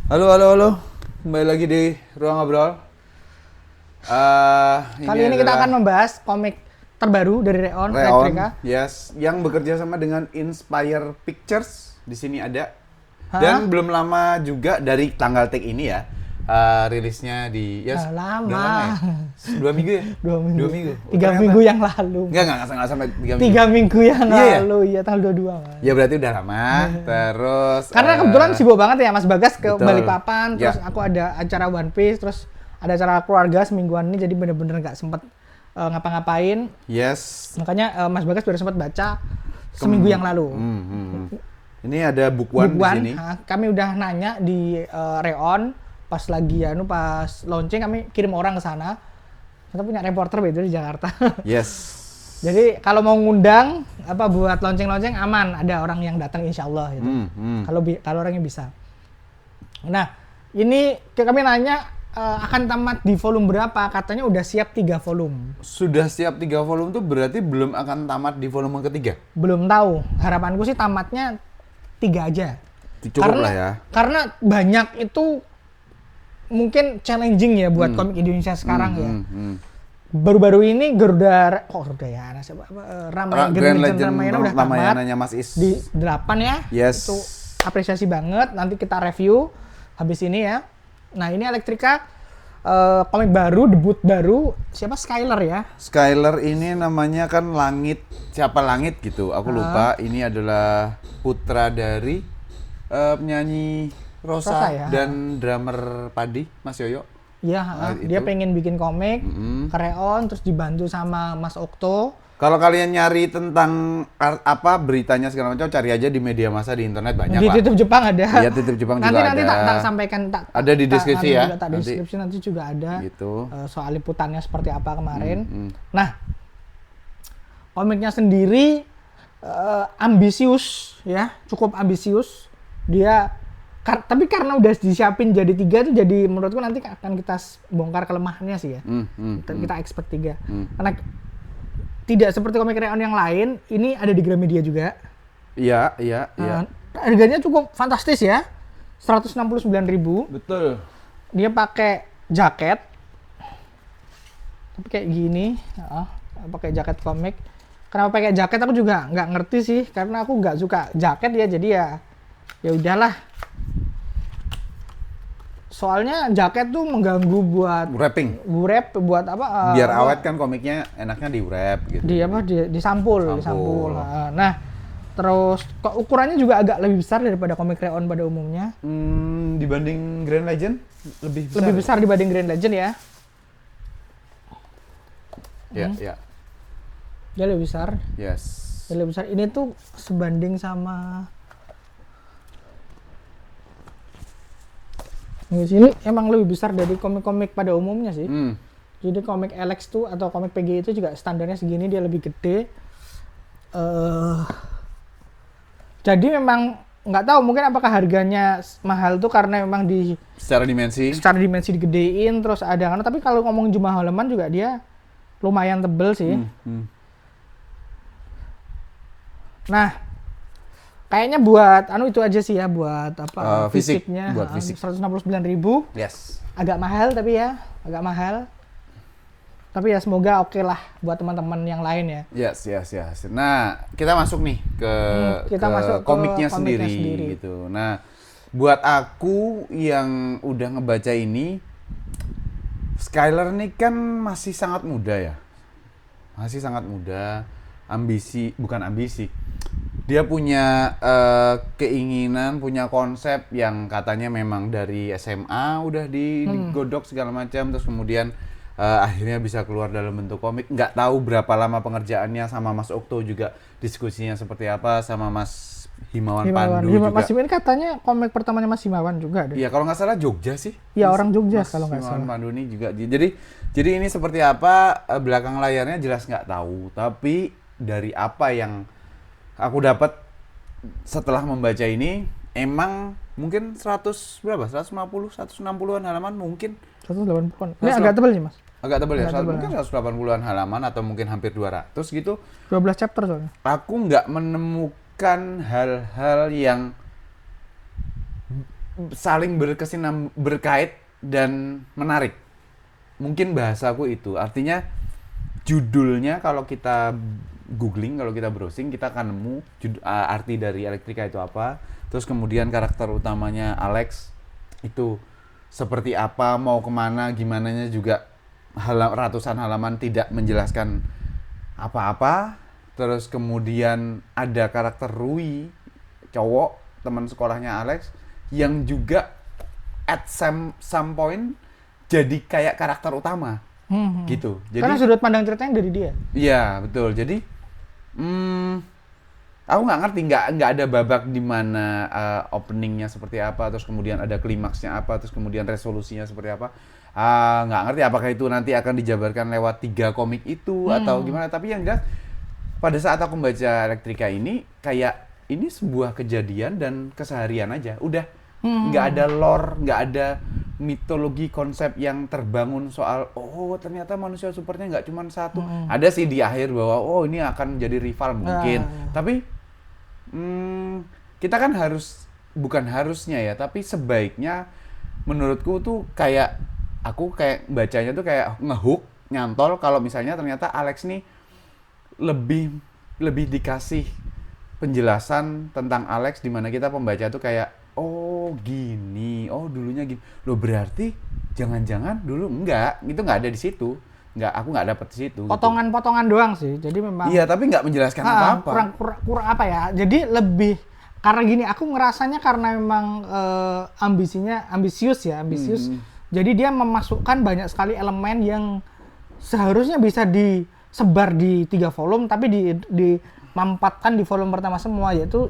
Halo, halo, halo. Kembali lagi di Ruang Ngobrol. Kali ini kita akan membahas komik terbaru dari Reon, Reon, Electrica. yes, yang bekerja sama dengan Inspire Pictures. Di sini ada. Hah? Dan belum lama juga dari tanggal take ini ya. Rilisnya di Lama. udah lama ya? 2 minggu ya? 2 minggu. 2 minggu. 3 minggu yang lalu. Enggak sampai 3 minggu. 3 minggu yang Iya ya? lalu, iya tanggal 22. Mas. Ya berarti udah lama. Terus Karena kebetulan sibuk banget ya Mas Bagas ke betul. Balikpapan, terus Ya. aku ada acara One Piece, terus ada acara keluarga semingguan ini, jadi bener-bener nggak sempet ngapa-ngapain. Yes. Makanya Mas Bagas baru sempat baca seminggu yang lalu. Ini ada book one di sini. Kami udah nanya di Reon pas launching, kami kirim orang ke sana. Kita punya reporter beda di Jakarta. Yes. Jadi kalau mau ngundang buat launching aman, ada orang yang datang insya Allah gitu. Kalau orangnya bisa. Nah, ini kami nanya akan tamat di volume berapa? Katanya udah siap 3 volume. Sudah siap 3 volume tuh berarti belum akan tamat di volume ketiga? Belum tahu. Harapanku sih tamatnya 3 aja. Cukup lah ya. Karena banyak itu mungkin challenging ya buat komik Indonesia sekarang ya. Baru-baru ini Grand Legend Ramayana udah tamat Ramayananya Mas Is di 8 ya. Yes. Itu apresiasi banget. Nanti kita review habis ini ya. Nah, ini Electrica komik baru, debut baru. Siapa? Skyler ya. Skyler ini namanya kan siapa Langit gitu. Aku lupa. Ini adalah putra dari penyanyi Rosa ya. dan drummer Padi, Mas Yoyo. Iya, dia itu. pengen bikin komik ke Reon, terus dibantu sama Mas Okto. Kalau kalian nyari tentang beritanya segala macam, cari aja di media massa di internet banyak Di lah. Titip Jepang ada. Iya, Titip Jepang juga ada. Nanti tak sampaikan ada di deskripsi ya. Tak di deskripsi nanti juga ada. Gitu. Soal liputannya seperti apa kemarin. Nah, komiknya sendiri ambisius ya, cukup ambisius. Tapi karena udah disiapin jadi 3 tuh, jadi menurutku nanti akan kita bongkar kelemahannya sih ya. Kita expert 3. Karena tidak seperti komik Reon yang lain, ini ada di Gramedia juga. Iya. Harganya cukup fantastis ya. 169.000. Betul. Dia pakai jaket. Tapi kayak gini, pakai jaket komik. Kenapa pakai jaket aku juga nggak ngerti sih, karena aku nggak suka jaket ya, jadi ya udahlah. Soalnya jaket tuh mengganggu buat Wrapping. wrap buat Biar awet kan komiknya enaknya di wrap gitu. Disampul. Nah, terus ukurannya juga agak lebih besar daripada komik Reon pada umumnya. Dibanding Grand Legend lebih besar. Lebih besar dibanding Grand Legend ya. Ya. Dia lebih besar. Yes. Dia lebih besar. Ini tuh sebanding sama di sini emang lebih besar dari komik-komik pada umumnya sih. Jadi komik Alex tuh atau komik PG itu juga standarnya segini, dia lebih gede. Jadi memang nggak tahu mungkin apakah harganya mahal tuh karena memang Secara dimensi digedein terus ada tapi kalau ngomong jumlah halaman juga dia lumayan tebel sih. Nah, kayaknya buat itu aja sih ya, buat fisiknya. Buat fisik. 169.000. Yes. Agak mahal tapi ya, Tapi ya semoga oke lah buat teman-teman yang lain ya. Yes. Nah, kita masuk nih ke komiknya sendiri gitu. Nah, buat aku yang udah ngebaca ini, Skyler nih kan masih sangat muda ya. Bukan ambisi. Dia punya keinginan, punya konsep yang katanya memang dari SMA udah digodok segala macam, terus kemudian akhirnya bisa keluar dalam bentuk komik. Nggak tahu berapa lama pengerjaannya, sama Mas Okto juga diskusinya seperti apa, sama Mas Himawan Pandu juga. Mas Himawan katanya komik pertamanya Mas Himawan juga deh. Iya, kalau nggak salah Jogja sih. Iya, orang Jogja kalau nggak salah. Himawan Pandu ini juga. Jadi ini seperti apa belakang layarnya jelas nggak tahu, tapi dari apa yang aku dapat setelah membaca ini, emang mungkin 160-160an halaman mungkin. 180-an. Ini agak tebal nih, Mas. Agak tebal ya, mungkin 180-an halaman atau mungkin hampir 200 gitu. 12 chapter soalnya. Aku nggak menemukan hal-hal yang saling berkait dan menarik. Mungkin bahasaku itu. Artinya judulnya kalau kita googling, kalau kita browsing, kita akan nemu arti dari Elektrika itu apa. Terus kemudian karakter utamanya Alex itu seperti apa, mau kemana, gimananya juga ratusan halaman tidak menjelaskan apa-apa. Terus kemudian ada karakter Rui, cowok, teman sekolahnya Alex, yang juga at some point jadi kayak karakter utama, gitu. Jadi, karena sudut pandang ceritanya dari dia. iya, betul. Jadi, aku nggak ngerti, nggak ada babak di mana openingnya seperti apa, terus kemudian ada klimaksnya apa, terus kemudian resolusinya seperti apa. Nggak ngerti apakah itu nanti akan dijabarkan lewat 3 komik itu atau gimana. Tapi yang jelas, pada saat aku membaca Elektrika ini, kayak ini sebuah kejadian dan keseharian aja. Udah, nggak ada lore, nggak ada mitologi konsep yang terbangun soal ternyata manusia supernya nggak cuma satu. Ada sih di akhir bahwa ini akan jadi rival mungkin. Tapi kita kan bukan harusnya ya, tapi sebaiknya menurutku tuh kayak aku kayak bacanya tuh kayak ngehook, nyantol kalau misalnya ternyata Alex nih lebih dikasih penjelasan tentang Alex, di mana kita pembaca tuh kayak gini, dulunya gini. Loh, berarti jangan-jangan dulu enggak, itu nggak ada di situ. Aku nggak dapet di situ. Potongan-potongan doang sih. Jadi memang iya, tapi nggak menjelaskan apa-apa. Kurang apa ya? Jadi lebih karena gini, aku ngerasanya karena memang ambisius. Jadi dia memasukkan banyak sekali elemen yang seharusnya bisa disebar di 3 volume, tapi dimampatkan di volume pertama semua, yaitu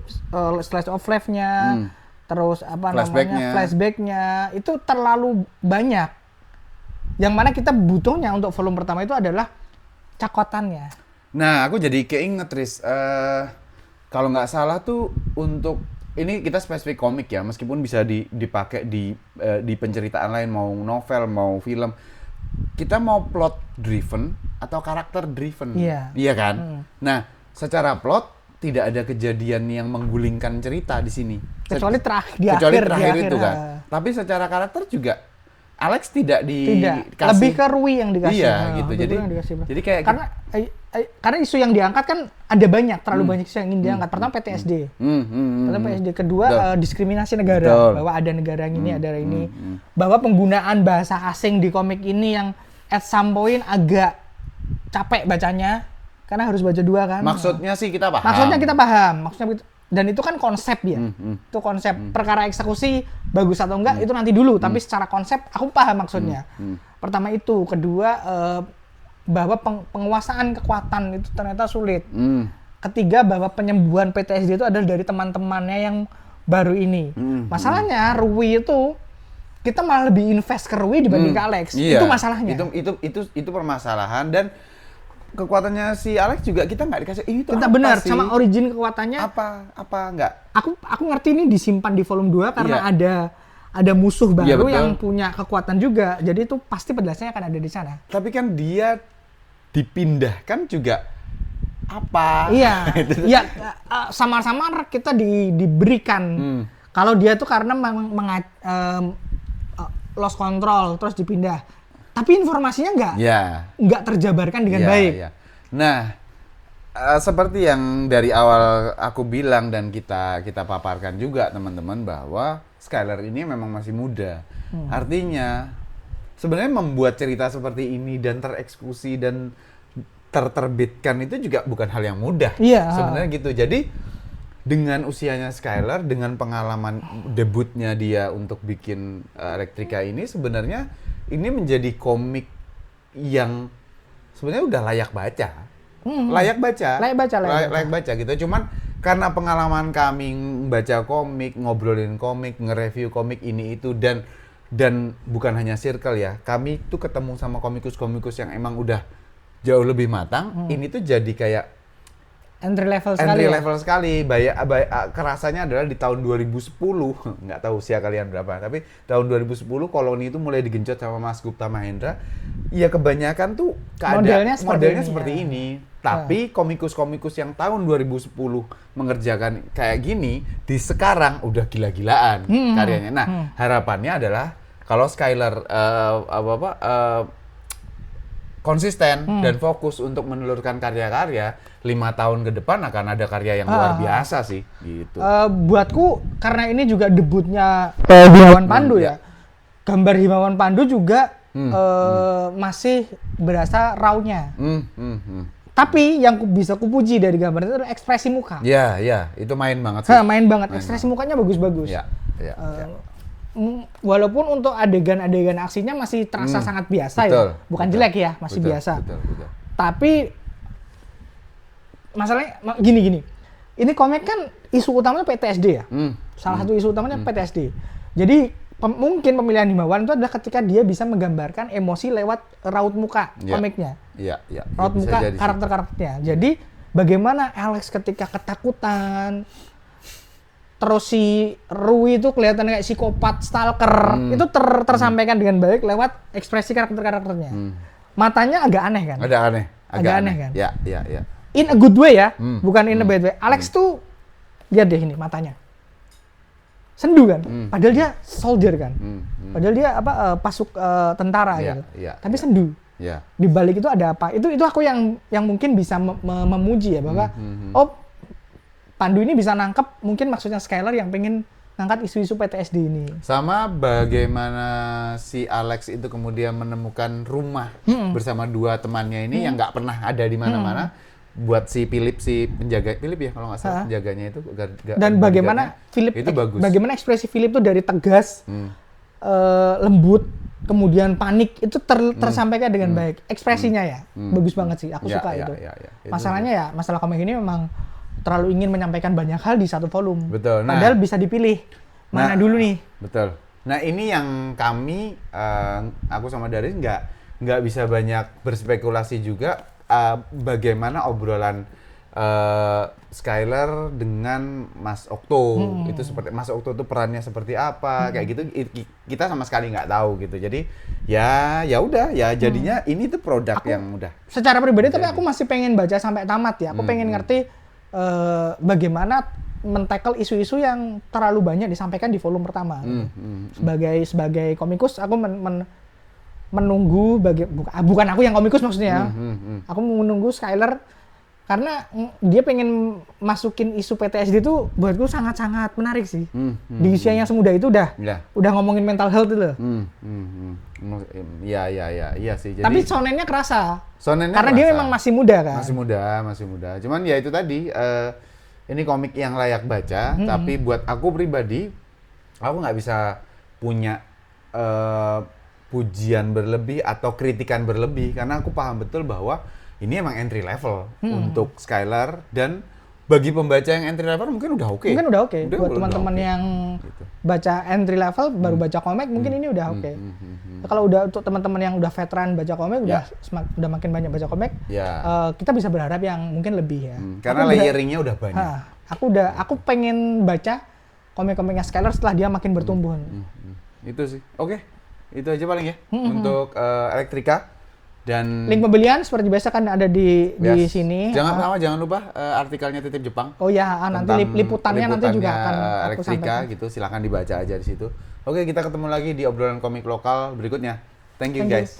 slice of life-nya, terus flashback-nya itu terlalu banyak. Yang mana kita butuhnya untuk volume pertama itu adalah cakotannya. Nah, aku jadi keinget, Riz, kalau nggak salah tuh untuk ini kita spesifik komik ya, meskipun bisa dipakai di penceritaan lain, mau novel, mau film. Kita mau plot driven atau karakter driven, iya kan? Nah, secara plot tidak ada kejadian yang menggulingkan cerita di sini. Kecuali di terakhir akhir itu kan. Tapi secara karakter juga Alex tidak dikasih. Lebih ke Rui yang dikasih. Iya, gitu. Jadi kayak karena isu yang diangkat kan ada banyak, terlalu banyak isu yang ingin diangkat. Pertama PTSD. Kedua diskriminasi negara. Bahwa ada negara yang ini, ada ini. Bahwa penggunaan bahasa asing di komik ini yang at some point agak capek bacanya. Karena harus baca 2 kan. Maksudnya sih kita paham. Dan itu kan konsep ya. Itu konsep. Perkara eksekusi bagus atau enggak itu nanti dulu. Tapi secara konsep aku paham maksudnya. Pertama itu. Kedua bahwa penguasaan kekuatan itu ternyata sulit. Ketiga bahwa penyembuhan PTSD itu adalah dari teman-temannya yang baru ini. Masalahnya Rui itu kita malah lebih invest ke Rui dibanding ke Alex. Iya. Itu masalahnya. Itu permasalahan. Dan kekuatannya si Alex juga kita nggak dikasih ini tuh kita apa benar sih? sama origin kekuatannya apa nggak, aku ngerti ini disimpan di volume 2 karena ada musuh baru yang punya kekuatan juga, jadi itu pasti penjelasannya akan ada di sana. Tapi kan dia dipindahkan juga apa sama-sama kita diberikan kalau dia tuh karena lost control terus dipindah. Tapi informasinya nggak terjabarkan dengan baik. Ya. Nah, seperti yang dari awal aku bilang dan kita paparkan juga teman-teman bahwa Skylar ini memang masih muda. Artinya sebenarnya membuat cerita seperti ini dan tereksekusi dan terterbitkan itu juga bukan hal yang mudah. Sebenarnya gitu. Jadi dengan usianya Skylar, dengan pengalaman debutnya dia untuk bikin Elektrika ini, sebenarnya ini menjadi komik yang sebenarnya udah layak baca. Layak baca gitu. Cuman karena pengalaman kami baca komik, ngobrolin komik, nge-review komik ini itu dan bukan hanya Circle ya. Kami tuh ketemu sama komikus-komikus yang emang udah jauh lebih matang. Ini tuh jadi kayak entry level sekali. Kerasanya adalah di tahun 2010, nggak tahu usia kalian berapa, tapi tahun 2010 Koloni itu mulai digenjot sama Mas Gupta Mahendra. ya kebanyakan tuh Modelnya seperti ini, seperti ya. ini. Tapi komikus-komikus yang tahun 2010 mengerjakan kayak gini di sekarang udah gila-gilaan karyanya. Nah, harapannya adalah kalau Skylar konsisten dan fokus untuk menelurkan karya-karya, 5 tahun ke depan akan ada karya yang luar biasa sih gitu. Buatku karena ini juga debutnya Himawan Pandu ya. Gambar Himawan Pandu juga masih berasa raw-nya. Tapi yang bisa kupuji dari gambar itu adalah ekspresi muka. Ya, itu main banget sih. Main banget. Ekspresi mukanya bagus-bagus. Ya. Walaupun untuk adegan-adegan aksinya masih terasa sangat biasa ya. Bukan jelek ya, masih biasa. Betul. Tapi masalahnya gini. Ini komik kan isu utamanya PTSD ya. Salah satu isu utamanya PTSD. Jadi mungkin pemilihan Himawan itu adalah ketika dia bisa menggambarkan emosi lewat raut muka komiknya. Iya. Raut muka karakter-karakternya. Jadi bagaimana Alex ketika ketakutan, terus si Rui itu kelihatan kayak psikopat, stalker, itu tersampaikan dengan baik lewat ekspresi karakter-karakternya. Matanya agak aneh kan? Agak aneh kan? Ya. In a good way ya, bukan in a bad way. Alex tuh lihat deh ini matanya. Sendu kan, padahal dia soldier kan, padahal dia pasuk tentara gitu, tapi sendu. Di balik itu ada apa? Itu aku yang mungkin bisa memuji ya bahwa Pandu ini bisa nangkep mungkin maksudnya Skylar yang pengen ngangkat isu-isu PTSD ini. Sama bagaimana si Alex itu kemudian menemukan rumah bersama 2 temannya ini yang nggak pernah ada di mana-mana. Buat si Philip, si penjaga Philip ya kalau nggak salah penjaganya itu dan bagaimana Philip itu bagus. Bagaimana ekspresi Philip itu dari tegas, lembut, kemudian panik itu tersampaikan dengan baik. Ekspresinya ya bagus banget sih, aku suka itu. Masalahnya ya masalah komik ini memang terlalu ingin menyampaikan banyak hal di satu volume. Betul. Padahal bisa dipilih mana dulu nih. Betul. Nah ini yang kami, aku sama Daris nggak bisa banyak berspekulasi juga. Bagaimana obrolan Skylar dengan Mas Okto itu seperti Mas Okto itu perannya seperti apa kayak gitu kita sama sekali nggak tahu gitu. Jadi ya udah ya jadinya ini tuh produk yang udah. Secara pribadi tapi aku masih pengen baca sampai tamat ya. Aku pengen ngerti bagaimana men-tackle isu-isu yang terlalu banyak disampaikan di volume pertama. Sebagai komikus aku menunggu bukan aku yang komikus maksudnya. Aku menunggu Skylar karena dia pengen masukin isu PTSD itu buatku sangat-sangat menarik sih. Di usianya semuda itu udah ngomongin mental health itu. Iya sih. Jadi, tapi shonennya kerasa. Karena kerasa. Dia memang masih muda kan. Masih muda. Cuman ya itu tadi ini komik yang layak baca, tapi buat aku pribadi aku nggak bisa punya pujian berlebih atau kritikan berlebih karena aku paham betul bahwa ini emang entry level untuk Skylar dan bagi pembaca yang entry level mungkin udah oke. Mungkin udah oke. Buat teman-teman yang gitu. Baca entry level baru baca komik mungkin ini udah oke. Kalau udah untuk teman-teman yang udah veteran baca komik udah makin banyak baca komik, kita bisa berharap yang mungkin lebih ya. Karena layering-nya udah banyak. Aku pengen baca komik-komiknya Skylar setelah dia makin bertumbuh. Itu sih. Oke. Itu aja paling ya untuk Elektrika dan link pembelian seperti biasa kan ada di sini. Jangan lupa artikelnya Titip Jepang. Oh ya, nanti liputannya nanti juga akan Elektrika gitu. Silakan dibaca aja di situ. Oke, kita ketemu lagi di obrolan komik lokal berikutnya. Thank you guys.